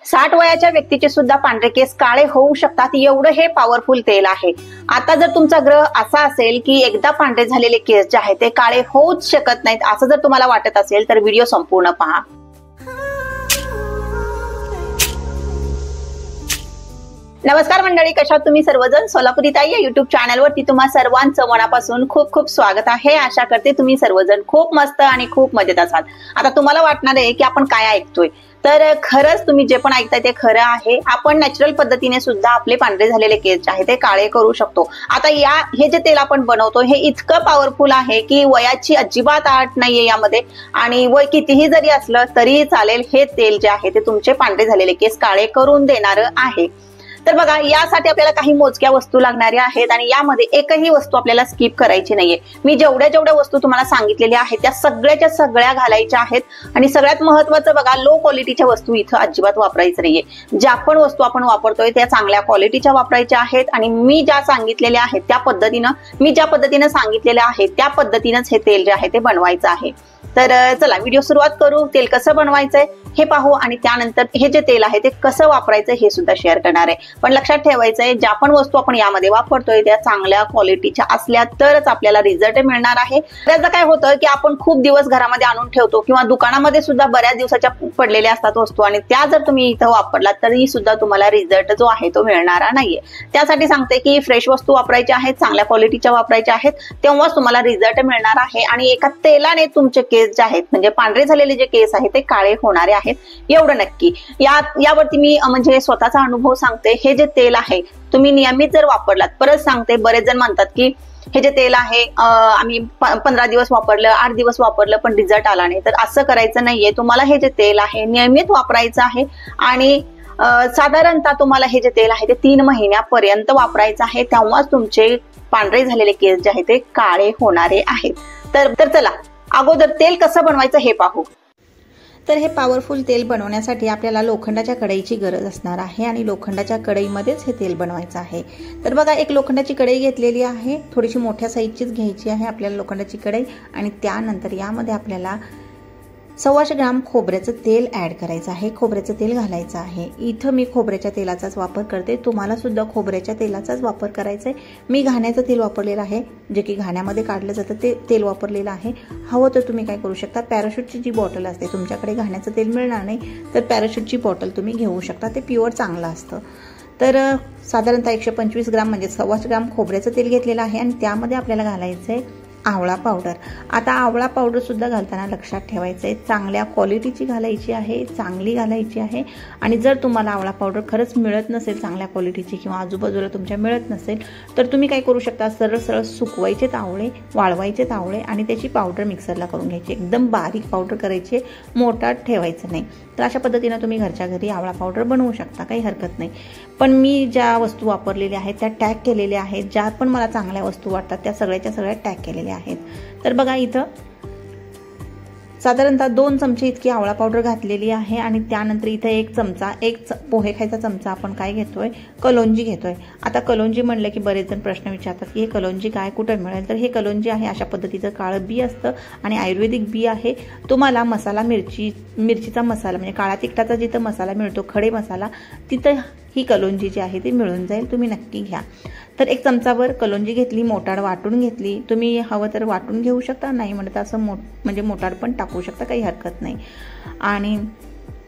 60 वयाच्या व्यक्तीचे सुद्धा पांढरे केस काळे होऊ शकतात, एवढं हे पॉवरफुल तेल आहे। आता जर तुमचा ग्रह असा असेल की एकदा पांढरे झालेले केस जे आहेत ते काळे होऊच शकत नाहीत असं जर तुम्हाला वाटत असेल तर व्हिडिओ संपूर्ण पहा। नमस्कार मंडळी, कशा आहात तुम्ही सर्वजण? सोलापुरी ताई या युट्यूब चॅनलवरती तुम्हा सर्वांचं मनापासून खूप खूप स्वागत आहे। आशा करते तुम्ही सर्वजण खूप मस्त आणि खूप मजेत असाल। आता तुम्हाला वाटणार आहे की आपण काय ऐकतोय, तर खरंच तुम्ही जे पण ऐकताय ते खरं आहे। आपण नॅचरल पद्धतीने सुद्धा आपले पांढरे झालेले केस जे आहे ते काळे करू शकतो। आता हे जे तेल आपण बनवतो हे इतकं पॉवरफुल आहे की वयाची अजिबात अट नाहीये यामध्ये, आणि वय कितीही जरी असलं तरीही चालेल। हे तेल जे आहे ते तुमचे पांढरे झालेले केस काळे करून देणारं आहे। तर बघा, यासाठी आपल्याला काही मोजक्या वस्तू लागणाऱ्या आहेत आणि यामध्ये एकही वस्तू आपल्याला स्किप करायची नाहीये। मी जेवढ्या वस्तू तुम्हाला सांगितलेल्या आहेत त्या सगळ्याच्या सगळ्या घालायच्या आहेत। आणि सगळ्यात महत्त्वाचं बघा, लो क्वालिटीच्या वस्तू इथं अजिबात वापरायचं नाहीये। ज्या पण वस्तू आपण वापरतोय त्या चांगल्या क्वालिटीच्या वापरायच्या आहेत आणि मी ज्या सांगितलेल्या आहेत त्या पद्धतीनं सांगितलेल्या आहेत त्या पद्धतीनंच हे तेल जे आहे ते बनवायचं आहे। तर चला व्हिडिओ सुरुवात करू। तेल कसं बनवायचंय हे पाहू आणि त्यानंतर हे जे तेल आहे ते कसं वापरायचं हे सुद्धा शेअर करणार आहे। पण लक्षात ठेवायचंय, ज्या पण वस्तू आपण यामध्ये वापरतोय त्या चांगल्या क्वालिटीच्या असल्या तरच आपल्याला रिझल्ट मिळणार आहे। त्याचं काय होतं की आपण खूप दिवस घरामध्ये आणून ठेवतो किंवा दुकानामध्ये सुद्धा बऱ्याच दिवसाच्या पडलेल्या असतात वस्तू, आणि त्या जर तुम्ही इथं वापरलात तरी सुद्धा तुम्हाला रिझल्ट जो आहे तो मिळणारा नाहीये। त्यासाठी सांगते की फ्रेश वस्तू वापरायच्या आहेत, चांगल्या क्वालिटीच्या वापरायच्या आहेत, तेव्हाच तुम्हाला रिझल्ट मिळणार आहे। आणि एका तेलाने तुमचे केस जे आहेत म्हणजे पांढरे झालेले जे केस आहेत ते काळे होणारे आहेत, एवढं नक्की। यावरती मी म्हणजे स्वतःचा अनुभव सांगते। हे जे तेल आहे तुम्ही नियमित जर वापरलात, परत सांगते, बरेच जण म्हणतात की हे जे तेल आहे आम्ही 15 दिवस वापरलं, 8 दिवस वापरलं पण रिझल्ट आला नाही, तर असं करायचं नाहीये। तुम्हाला हे जे तेल आहे नियमित वापरायचं आहे आणि साधारणतः तुम्हाला हे जे तेल आहे ते 3 महिन्यापर्यंत वापरायचं आहे, तेव्हाच तुमचे पांढरे झालेले केस जे आहे ते काळे होणारे आहेत। तर चला अगोदर तेल कसं बनवायचं हे पाहू। तर हे पॉवरफुल तेल बनवण्यासाठी आपल्याला लोखंडाच्या कढईची गरज असणार आहे आणि लोखंडाच्या कढईमध्येच हे तेल बनवायचं आहे। तर बघा, एक लोखंडाची कढई घेतलेली आहे, थोडीशी मोठ्या साईजचीच घ्यायची आहे आपल्याला लोखंडाची कढई। आणि त्यानंतर यामध्ये आपल्याला 125 ग्राम खोबऱ्याचं तेल ऍड करायचं आहे, खोबऱ्याचं तेल घालायचं आहे। इथं मी खोबऱ्याच्या तेलाचाच वापर करते, तुम्हाला सुद्धा खोबऱ्याच्या तेलाचाच वापर करायचा आहे। मी घाण्याचं तेल वापरलेलं आहे, जे की घाण्यामध्ये काढलं जातं ते तेल वापरलेलं आहे। हवं तर तुम्ही काय करू शकता, पॅराशूटची जी बॉटल असते, तुमच्याकडे घाण्याचं तेल मिळणार नाही तर पॅराशूटची बॉटल तुम्ही घेऊ शकता, ते प्युअर चांगलं असतं। तर साधारणतः 125 ग्राम म्हणजे 125 ग्राम खोबऱ्याचं तेल घेतलेलं आहे आणि त्यामध्ये आपल्याला घालायचं आहे आवळा पावडर। आता आवळा पावडर सुद्धा घालताना लक्षात ठेवायचं आहे, चांगल्या क्वालिटीची घालायची आहे, चांगली घालायची आहे। आणि जर तुम्हाला आवळा पावडर खरंच मिळत नसेल चांगल्या क्वालिटीची किंवा आजूबाजूला तुमच्या मिळत नसेल तर तुम्ही काय करू शकता, सरळ सुकवायचे आवळे, वाळवायचे आवळे आणि त्याची पावडर मिक्सरला करून घ्यायची, एकदम बारीक पावडर करायची, मोटाट ठेवायचं नाही। तर अशा पद्धतीने तुम्ही घरच्या घरी आवळा पावडर बनवू शकता, काही हरकत नाही। पण मी ज्या वस्तू वापरलेल्या आहेत त्या टॅग केलेल्या आहेत, ज्या पण मला चांगल्या वस्तू वाटतात त्या सगळ्याच्या सगळ्या टॅग केलेल्या आहेत। तर बघा, इथं साधारणतः 2 चमचे इतकी आवळा पावडर घातलेली आहे आणि त्यानंतर इथे 1 चमचा, पोहे खायचा चमचा आपण काय घेतोय, कलोंजी घेतोय। आता कलोंजी म्हणलं की बरेच जण प्रश्न विचारतात की हे कलोंजी काय, कुठं मिळेल? तर हे कलोंजी आहे अशा पद्धतीचं काळं बी असतं आणि आयुर्वेदिक बी आहे। तुम्हाला मसाला मिरचीचा मसाला म्हणजे काळा तिखटाचा जिथं मसाला मिळतो, खडे मसाला, तिथं ही कलोंजी जी आहे ती मिळून जाईल, तुम्ही नक्की घ्या। तर 1 चमचाभर कलोंजी घेतली, मोटाड वाटून घेतली, तुम्ही हवं तर वाटून घेऊ शकता, नाही म्हणत असं म्हणजे मोटाड पण टाकू शकता, काही हरकत नाही। आणि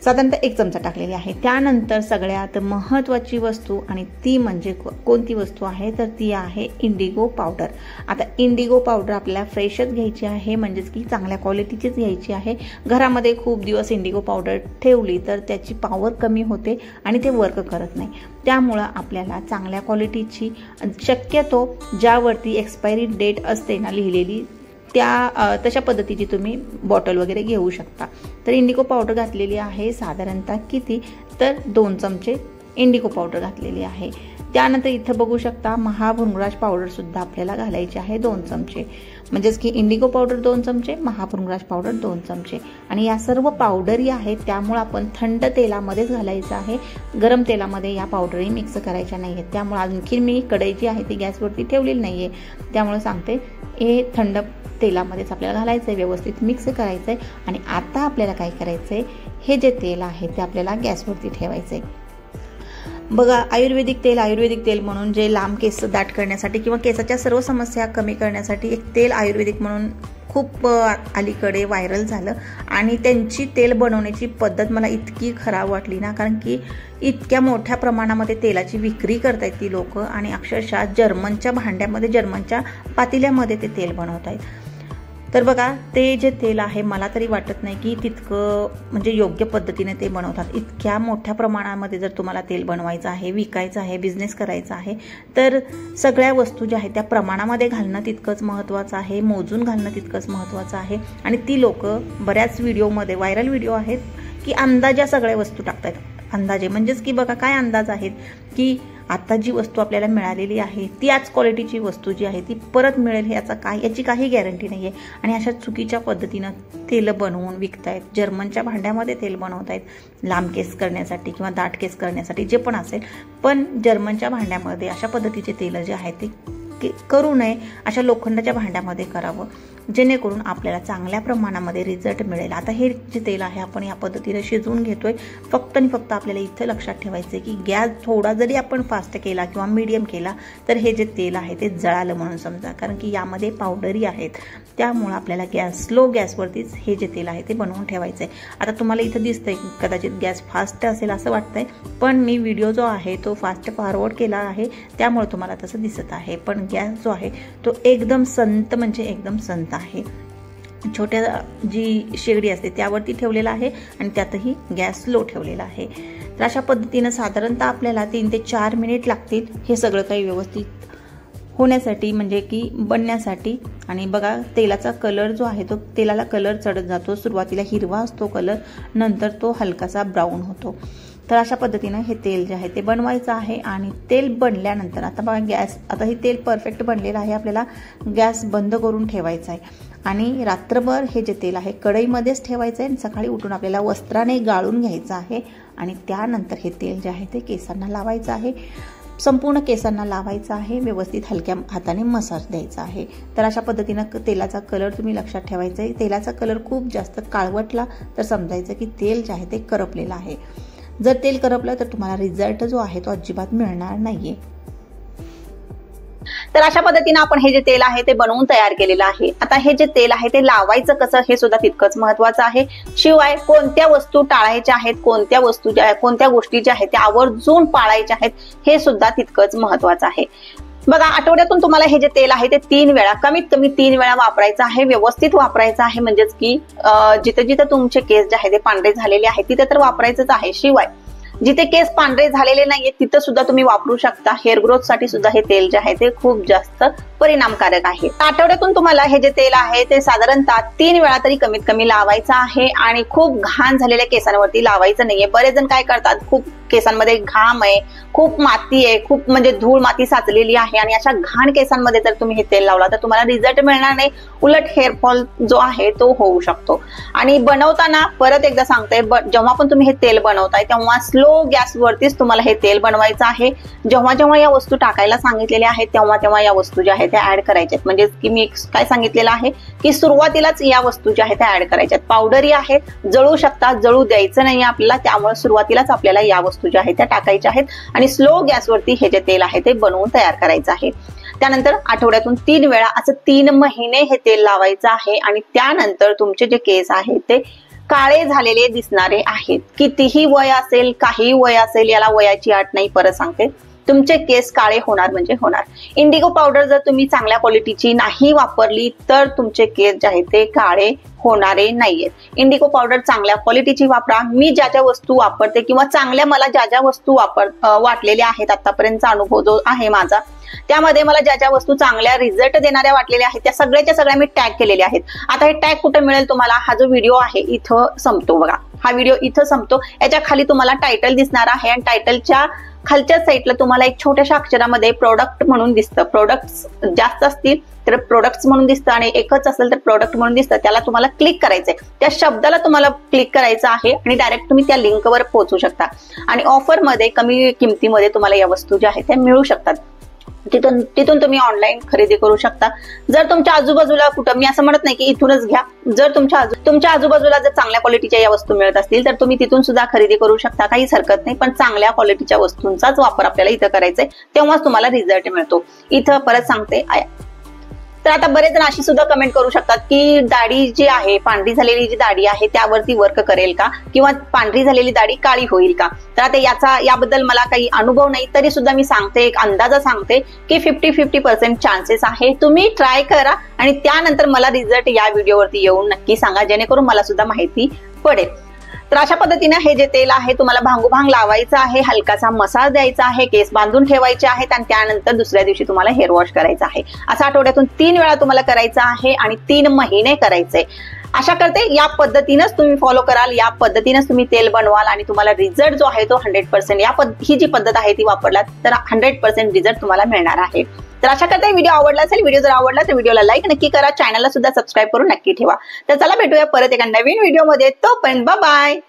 साधारणतः 1 चमचा टाकलेली आहे। त्यानंतर सगळ्यात महत्त्वाची वस्तू, आणि ती म्हणजे कोणती वस्तू आहे तर ती आहे इंडिगो पावडर। आता इंडिगो पावडर आपल्याला फ्रेशच घ्यायची आहे, म्हणजेच की चांगल्या क्वालिटीचीच घ्यायची आहे। घरामध्ये खूप दिवस इंडिगो पावडर ठेवली तर त्याची पॉवर कमी होते आणि ते वर्क करत नाही। त्यामुळं आपल्याला चांगल्या क्वालिटीची, शक्यतो ज्यावरती एक्सपायरी डेट असते ना लिहिलेली, तशा पद्धतीची तुम्ही बॉटल वगैरे घेऊ शकता। तर इंडिगो पावडर घातलेली आहे साधारणतः किती, तर 2 चमचे इंडिगो पावडर घातलेली आहे। त्यानंतर इथं बघू शकता महाभृंगराज पावडर सुद्धा आपल्याला घालायची आहे 2 चमचे। म्हणजेच की इंडिगो पावडर 2 चमचे, महाभृंगराज पावडर 2 चमचे आणि या सर्व पावडरी आहेत त्यामुळे आपण थंड तेलामध्येच घालायचं आहे. गरम तेलामध्ये या पावडरी मिक्स करायच्या नाही आहेत. त्यामुळे आणखी मी कढई जी आहे ती गॅसवरती ठेवलेली नाही आहे, त्यामुळे सांगते हे थंड तेलामध्येच आपल्याला घालायचं आहे, व्यवस्थित मिक्स करायचं आहे. आणि आता आपल्याला काय करायचं आहे, हे जे तेल आहे ते आपल्याला गॅसवरती ठेवायचं आहे. बघा आयुर्वेदिक तेल म्हणून जे लांब केस दाट करण्यासाठी किंवा केसाच्या सर्व समस्या कमी करण्यासाठी एक तेल आयुर्वेदिक म्हणून खूप अलीकडे व्हायरल झालं आणि त्यांची तेल बनवण्याची पद्धत मला इतकी खराब वाटली ना, कारण की इतक्या मोठ्या प्रमाणामध्ये तेलाची विक्री करतायत ती लोक आणि अक्षरशः जर्मनच्या भांड्यामध्ये, जर्मनच्या पातेल्यामध्ये ते तेल बनवत आहेत. तर बघा ते जे तेल आहे मला तरी वाटत नाही की तितकं म्हणजे योग्य पद्धतीने ते बनवतात. इतक्या मोठ्या प्रमाणामध्ये जर तुम्हाला तेल बनवायचं आहे, विकायचं आहे, बिझनेस करायचा आहे, तर सगळ्या वस्तू ज्या आहेत त्या प्रमाणामध्ये घालणं तितकंच महत्त्वाचं आहे, मोजून घालणं तितकंच महत्त्वाचं आहे. आणि ती लोक बऱ्याच व्हिडिओमध्ये, व्हायरल व्हिडिओ आहेत की अंदाजा सगळ्या वस्तू टाकतात. अंदाजे म्हणजेच की बघा काय अंदाज आहेत की आता जी वस्तू आपल्याला मिळालेली आहे त्याच क्वालिटीची वस्तू जी आहे ती परत मिळेल याची काही गॅरंटी नाही आहे. आणि अशा चुकीच्या पद्धतीनं तेल बनवून विकतायत. जर्मनच्या भांड्यामध्ये तेल बनवतायत लांब केस करण्यासाठी किंवा दाट केस करण्यासाठी जे पण असेल, पण जर्मनच्या भांड्यामध्ये अशा पद्धतीचे तेल जे आहे ते करू नये. अशा लोखंडाच्या भांड्यामध्ये करावं जेणेकरून आपल्याला चांगल्या प्रमाणामध्ये रिझल्ट मिळेल. आता हे जे तेल आहे आपण या पद्धतीने शिजवून घेतोय. फक्त आणि फक्त आपल्याला इथं लक्षात ठेवायचं की गॅस थोडा जरी आपण फास्ट केला किंवा मीडियम केला तर हे जे तेल आहे ते जळालं म्हणून समजा, कारण की यामध्ये पावडरी आहेत. त्यामुळे आपल्याला स्लो गॅसवरतीच हे जे तेल आहे ते बनवून ठेवायचं आहे. आता तुम्हाला इथं दिसतंय कदाचित गॅस फास्ट असेल असं वाटतंय, पण मी व्हिडिओ जो आहे तो फास्ट फॉरवर्ड केला आहे त्यामुळे तुम्हाला तसं दिसत आहे. पण गॅस जो आहे तो एकदम संत म्हणजे एकदम संत आहे. छोट्या जी शेगडी असते त्यावरती ठेवलेला आहे आणि त्यातही गॅस स्लो ठेवलेला आहे. तर अशा पद्धतीनं साधारणतः आपल्याला 3 ते 4 मिनिट लागतील हे सगळं काही व्यवस्थित होण्यासाठी, म्हणजे की बनण्यासाठी. आणि बघा तेलाचा कलर जो आहे तो तेलाला कलर चढत जातो. सुरुवातीला हिरवा असतो कलर, नंतर तो हलकासा ब्राऊन होतो. तर अशा पद्धतीनं हे तेल जे आहे ते बनवायचं आहे. आणि तेल बनल्यानंतर आता बघा गॅस, आता हे तेल परफेक्ट बनलेलं आहे, आपल्याला गॅस बंद करून ठेवायचा आहे. आणि रात्रभर हे जे तेल आहे कढईमध्येच ठेवायचं आहे आणि सकाळी उठून आपल्याला वस्त्राने गाळून घ्यायचं आहे. आणि त्यानंतर हे तेल जे आहे ते केसांना लावायचं आहे, संपूर्ण केसांना लावायचं आहे, व्यवस्थित हलक्या हाताने मसाज द्यायचा आहे. तर अशा पद्धतीनं तेलाचा कलर तुम्ही लक्षात ठेवायचा आहे. तेलाचा कलर खूप जास्त काळवटला तर समजायचं की तेल जे आहे ते करपलेलं आहे. जर तेल करपलं तर तुम्हाला रिझल्ट जो आहे तो अजिबात मिळणार नाहीये. तर अशा पद्धतीने आपण हे जे तेल आहे ते बनवून तयार केलेलं आहे. आता हे जे तेल आहे ते लावायचं कसं हे सुद्धा तितकंच महत्वाचं आहे. शिवाय कोणत्या वस्तू टाळायच्या आहेत, कोणत्या वस्तू ज्या आहेत, कोणत्या गोष्टी ज्या आहेत त्या आवर्जून पाळायच्या आहेत हे सुद्धा तितकंच महत्वाचं आहे. बघा आठवड्यातून तुम्हाला हे जे तेल आहे ते 3 वेळा, कमीत कमी 3 वेळा वापरायचं आहे, व्यवस्थित वापरायचं आहे. म्हणजेच की जिथे जिथे तुमचे केस जे आहे ते पांढरे झालेले आहेत तिथे तर वापरायचंच आहे. शिवाय जिथे केस पांढरे झालेले नाहीये तिथं सुद्धा तुम्ही वापरू शकता. हेअर ग्रोथ साठी सुद्धा हे तेल जे आहे ते खूप जास्त परिणामकारक आहे. आठवड्यातून तुम्हाला हे जे तेल आहे ते साधारणतः 3 वेळा तरी कमीत कमी लावायचं आहे. आणि खूप घाण झालेल्या केसांवरती लावायचं नाहीये. बरेच जण काय करतात, खूप केसांमध्ये घाम आहे, खूप माती आहे, खूप म्हणजे धूळ माती साचलेली आहे आणि अशा घाण केसांमध्ये जर तुम्ही हे तेल लावला तर तुम्हाला रिझल्ट मिळणार नाही, उलट हेअरफॉल जो आहे तो होऊ शकतो. आणि बनवताना परत एकदा सांगते, जेव्हा पण तुम्ही हे तेल बनवताय तेव्हा स्लो गॅसवरतीच तुम्हाला हे तेल बनवायचं आहे. जेव्हा जेव्हा या वस्तू टाकायला सांगितलेल्या आहेत तेव्हा तेव्हा या वस्तू ज्या आहेत त्या ऍड करायच्यात. म्हणजे की मी काय सांगितलेलं आहे की सुरुवातीलाच या वस्तू ज्या आहेत त्या ऍड करायच्यात. पावडरी आहेत, जळू शकतात, जळू द्यायचं नाही आपल्याला, त्यामुळे सुरुवातीलाच आपल्याला या वस्तू ज्या आहेत त्या टाकायच्या आहेत आणि स्लो गॅसवरती हे जे तेल आहे ते बनवून तयार करायचं आहे. त्यानंतर आठवड्यातून 3 वेळा असं 3 महिने हे तेल लावायचं आहे. आणि त्यानंतर तुमचे जे केस आहेत ते काळे झालेले दिसणारे आहेत. कितीही वय असेल, काही वय असेल, याला वयाची अट नाही. परत सांगते, तुमचे केस काळे होणार म्हणजे होणार. इंडिगो पावडर जर तुम्ही चांगल्या क्वालिटीची नाही वापरली तर तुमचे केस जे आहेत ते काळे होणारे नाहीयेत. इंडिगो पावडर चांगल्या क्वालिटीची वापरा. मी ज्या ज्या वस्तू वापरते किंवा चांगल्या मला ज्या ज्या वस्तू वाटलेल्या आहेत, आतापर्यंतचा अनुभव जो आहे माझा, त्यामध्ये मला ज्या ज्या वस्तू चांगल्या रिझल्ट देणाऱ्या वाटलेल्या आहेत त्या सगळ्याच्या सगळ्या मी टॅग केलेल्या आहेत. आता हे टॅग कुठे मिळेल तुम्हाला, हा जो व्हिडिओ आहे इथं संपतो बघा, हा व्हिडिओ इथं संपतो. याच्या खाली तुम्हाला टायटल दिसणार आहे आणि टायटलच्या खालच्या साईडला तुम्हाला एक छोट्याशा अक्षरामध्ये प्रोडक्ट म्हणून दिसतं. प्रोडक्ट्स जास्त असतील तर प्रोडक्ट्स म्हणून दिसतं आणि एकच असेल तर प्रोडक्ट म्हणून दिसतं, त्याला तुम्हाला क्लिक करायचंय, त्या शब्दाला तुम्हाला क्लिक करायचं आहे आणि डायरेक्ट तुम्ही त्या लिंकवर पोहोचू शकता आणि ऑफरमध्ये कमी किमतीमध्ये तुम्हाला या वस्तू ज्या आहेत त्या मिळू शकतात. तिथून तुम्ही ऑनलाईन खरेदी करू शकता. जर तुमच्या आजूबाजूला कुठं, मी असं म्हणत नाही की इथूनच घ्या, जर तुमच्या आजूबाजूला जर चांगल्या क्वालिटीच्या या वस्तू मिळत असतील तर तुम्ही तिथून सुद्धा खरेदी करू शकता, काहीच हरकत नाही. पण चांगल्या क्वालिटीच्या वस्तूंचाच वापर आपल्याला इथं करायचंय, तेव्हाच तुम्हाला रिझल्ट मिळतो. इथं परत सांगते. तर आता बरेच जण अशी सुद्धा कमेंट करू शकतात की दाढी जी आहे, पांढरी झालेली जी दाढी आहे त्यावरती वर्क करेल का, किंवा पांढरी झालेली दाढी काळी होईल का. तर आता याबद्दल मला काही अनुभव नाही, तरी सुद्धा मी सांगते, एक अंदाजा सांगते की 50-50% चान्सेस आहे. तुम्ही ट्राय करा आणि त्यानंतर मला रिझल्ट या व्हिडिओवरती येऊन नक्की सांगा, जेणेकरून मला सुद्धा माहिती पडेल. तर अशा पद्धतीने हे जे तेल आहे तुम्हाला भांगोभांग लावायचं आहे, हलकासा मसाज द्यायचा आहे, केस बांधून ठेवायचे आहेत आणि त्यानंतर दुसऱ्या दिवशी तुम्हाला हेअर वॉश करायचं आहे. असं आठवड्यातून 3 वेळा तुम्हाला करायचं आहे आणि 3 महिने करायचंय. आशा करते या पद्धतीनंच तुम्ही फॉलो कराल, या पद्धतीनंच तुम्ही तेल बनवाल आणि तुम्हाला रिझल्ट जो आहे तो 100% ही जी पद्धत आहे ती वापरलात तर 100% रिझल्ट तुम्हाला मिळणार आहे. तर अशा करता व्हिडिओ आवडला असेल, व्हिडिओ जर आवडला तर व्हिडिओला लाईक नक्की करा, चॅनलला सुद्धा सबस्क्राईब करून नक्की ठेवा. तर चला भेटूया परत एका नवीन व्हिडिओमध्ये, तोपर्यंत बाय बाय.